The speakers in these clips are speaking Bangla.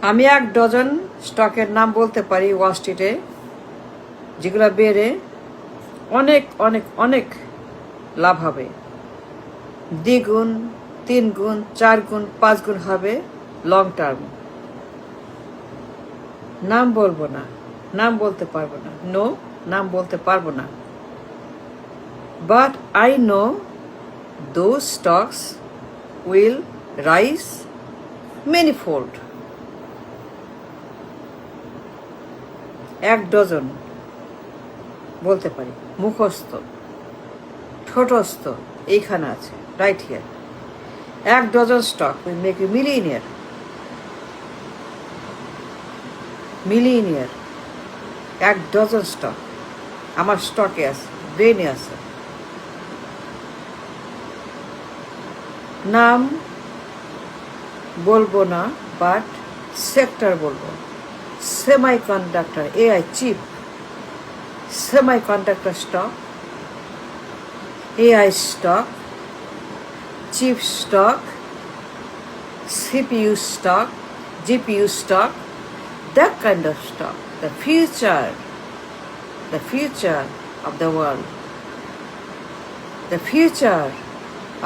আমি 1 ডজন স্টকের নাম বলতে পারি ওয়াল স্ট্রিটে, যেগুলো বেড়ে অনেক অনেক অনেক লাভ হবে, 2 গুণ 3 গুণ 4 গুণ 5 গুণ হবে লং টার্ম। নাম বলবো না, নাম বলতে পারবো না, নো, নাম বলতে পারবো না। But I know those stocks will rise many fold. 1 dozen বলতে পারি, মুখস্থ ঠোঁটস্থ এইখানে আছে, right here. 1 dozen stock will make you millionaire. Millionaire 1 dozen stock আমার স্টকে আছে, ব্রেনে আছে। নাম বলবো না, বাট সেক্টর বলবো। Semi conductor, AI chip, semiconductor stock, AI stock, chip stock, CPU stock, GPU stock, that kind of stock, the future of the world, the future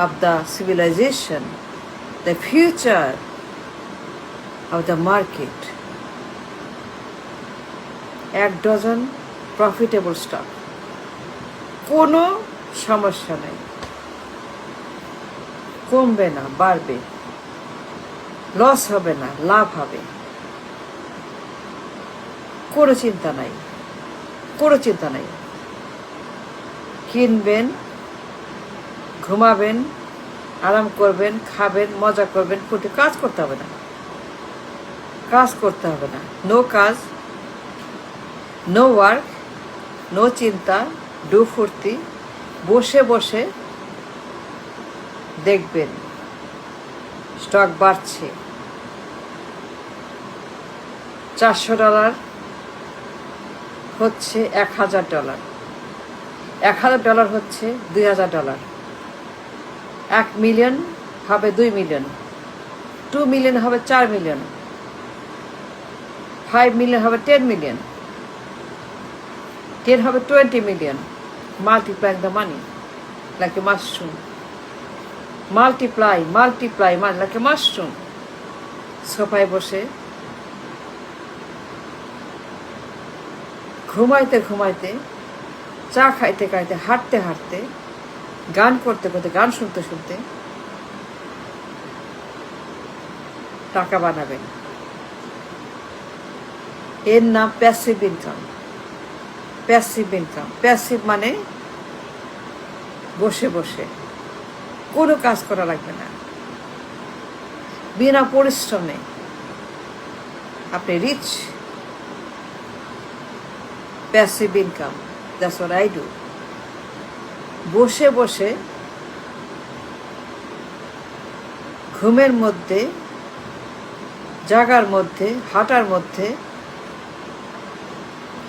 of the civilization, the future of the market. 1 dozen profitable stock, কোনো সমস্যা নেই, কমবে না, বাড়বে, লস হবে না, লাভ হবে, কোনো চিন্তা নাই, কোনো চিন্তা নাই। কিনবেন, ঘুমাবেন, আরাম করবেন, খাবেন, মজা করবেন, কোনো কাজ করতে হবে না, কাজ করতে হবে না, নো কাজ, নো ওয়ার্ক, নো চিন্তা, ডু ফুর্তি, বসে বসে দেখবেন স্টক বাড়ছে। $400 হচ্ছে $1000, $1000 হচ্ছে $2000, 1 মিলিয়ন হবে 2 মিলিয়ন, 2 মিলিয়ন হবে 4 মিলিয়ন, 5 মিলিয়ন হবে 10 মিলিয়ন, 10 হবে 20 million. Multiply the money like a mushroom. Multiply like a mushroom. সোফায় বসে ঘুমাইতে ঘুমাইতে, চা খাইতে খাইতে, হাঁটতে হাঁটতে, গান করতে করতে, গান শুনতে শুনতে টাকা বানাবেন। এর নাম passive income. Passive income, passive মানে বসে বসে, কোনো কাজ করা লাগবে না, বিনা পরিশ্রমে আপনি rich. Passive income, that's what I do. বসে বসে ঘুমের মধ্যে, জাগার মধ্যে, হাঁটার মধ্যে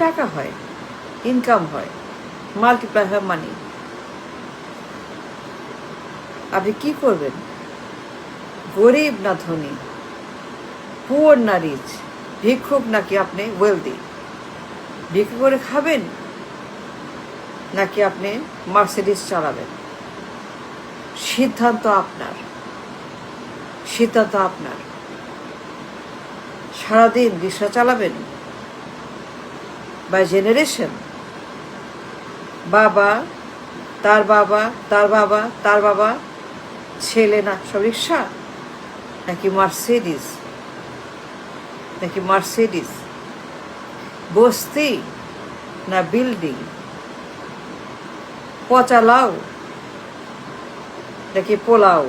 টাকা হয়, ইনকাম হয়, মাল্টিপ্লাই হয় মানি। আপনি কি করবেন? গরিব না ধনী, পুয়ার না রিচ, ভিক্ষুক নাকি আপনি ওয়েলদি? ভিক্ষা করে খাবেন নাকি আপনি মার্সিডিজ চালাবেন? সিদ্ধান্ত আপনার, সিদ্ধান্ত আপনার। সারাদিন রিক্সা চালাবেন বাই জেনারেশন, বাবা, তার বাবা, তার বাবা, তার বাবা, ছেলে না সব রিক্সা, নাকি মার্সিডিজ, নাকি মার্সিডিজ? বস্তি না বিল্ডিং? পচা লাউ নাকি পোলাও?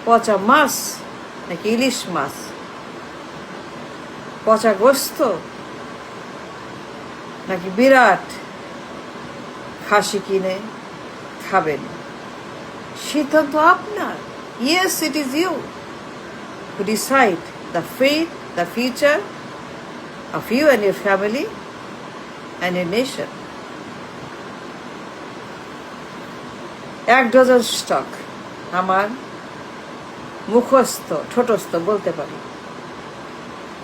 পচা মাছ নাকি ইলিশ মাছ? পচা গোস্ত নাকি বিরাট খাসি কিনে খাবেন? সিদ্ধান্ত আপনার। Yes, it is you who decide the fate, the future of you and your family and your nation. 1 dozen stock আমার মুখস্থ ঠোঁটস্থ বলতে পারি।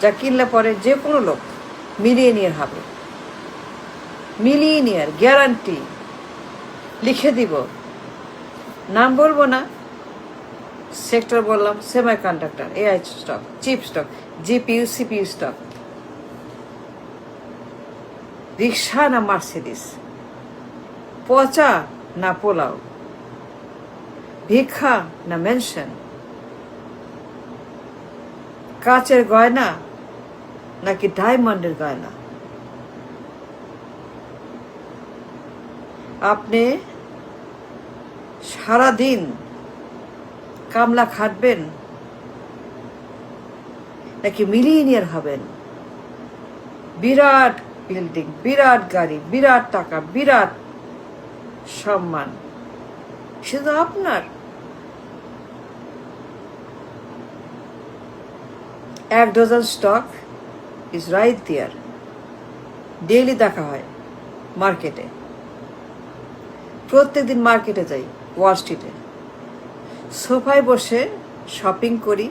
যা কিনলে পরে যে কোনো লোক মিলিয়নিয়ার হবে, মিলিয়নিয়ার গ্যারান্টি। লিখে দিব, নাম বলবো না, সেক্টর বললাম, semi conductor, AI stock, chip stock, GPU CPU stock. রিক্সা না মার্সিডিস, পচা না পোলাও, ভিক্ষা না মেনশন, কাচের গয়না নাকি ডায়মন্ডের গয়না। আপনি সারাদিন কামলা খাটবেন নাকি মিলিয়নিয়ার হবেন? বিরাট বিল্ডিং, বিরাট গাড়ি, বিরাট টাকা, বিরাট সম্মান, শুধু আপনার। এক dozen stock is right there, daily দেখা হয় মার্কেটে। প্রত্যেকদিন মার্কেটে যাই, ওয়াল স্ট্রিটে, সোফায় বসে শপিং করি,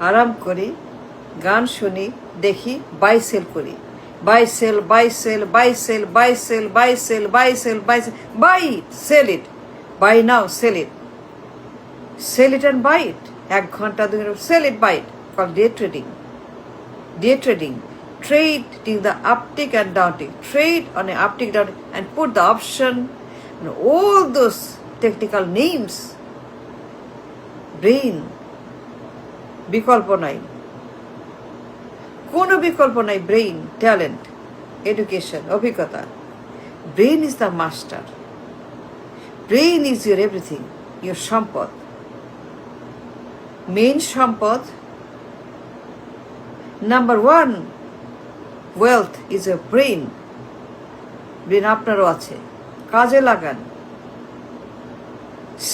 আরাম করি, গান শুনি, দেখি, বাই সেল করি, buy sell, buy sell, buy sell, buy sell, buy sell, buy sell, buy sell, buy sell it, buy now, sell it, sell it and buy it. 1 ঘন্টা 2 ঘন্টা, sell it, buy it, called day trading. Day trading, trading the uptick and downtick, trade on an uptick, downtick, and put the option and all those technical names. Brain, বিকল্প নাই, কোনো বিকল্প নাই। ব্রেইন, ট্যালেন্ট, এডুকেশন, অভিজ্ঞতা। Brain is the master, brain is your everything, your সম্পদ, মেইন সম্পদ। Number 1 wealth is a brain. Brain আপনারও আছে, কাজে লাগান,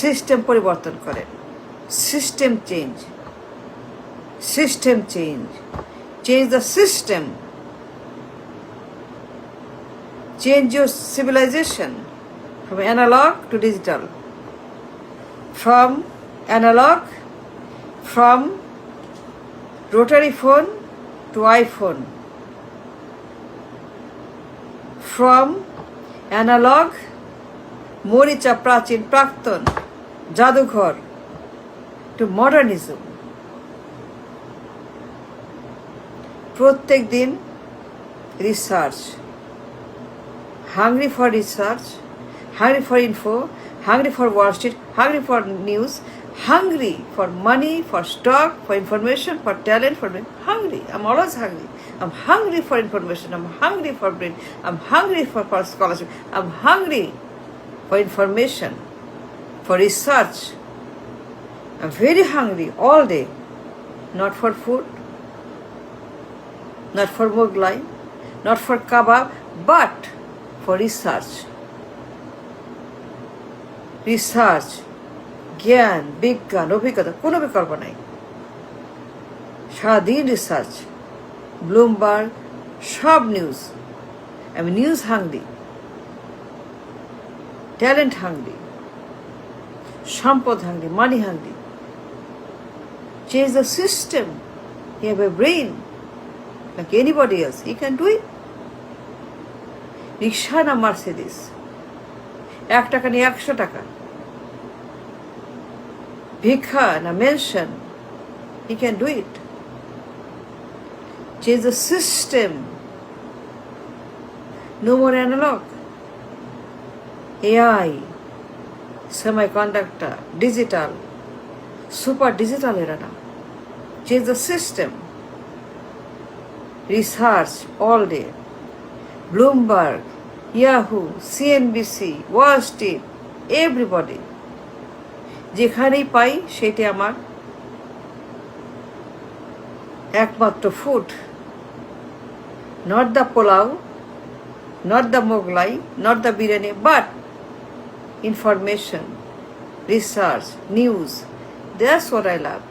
সিস্টেম পরিবর্তন করেন, system change, system change, change the system, change your civilization from analog to digital, from analog, from rotary phone to iPhone, from analog মরিচা প্রাচীন প্রাক্তন জাদুঘর to modernism. প্রত্যেক দিন research, hungry for research, hungry for info, hungry for Wall Street, hungry for news, hungry for money, for stock, for information, for talent, for hungry. I'm always hungry. I'm hungry for information. I'm hungry for brain. I'm hungry for scholarship. I'm hungry for information, for research. I'm very hungry all day, not for food, not for Mughlai, not for kebab, but for research. Research, জ্ঞান, বিজ্ঞান, অভিজ্ঞতা, কোনো বিকল্প নাই। সারাদিন রিসার্চ, ব্লুমবার্গ, সব নিউজ। আমি নিউজ হাংরি, ট্যালেন্ট হাংরি, সম্পদ hungry, money hungry. Change the system. You have a brain like anybody else. You can do it. রিক্সা না মার্সিডিস, 1 টাকা নিয়ে 100 টাকা, ভিক্ষা না mention. You can do it. Change the system. No more analog. AI, semiconductor, digital, super digital era now. Change the system. Research all day. Bloomberg, Yahoo, CNBC, Wall Street, everybody. যেখানেই পাই সেটি আমার একমাত্র food. Not the pulao, not the Mughlai, not the biryani, but information, research, news. That's what I love.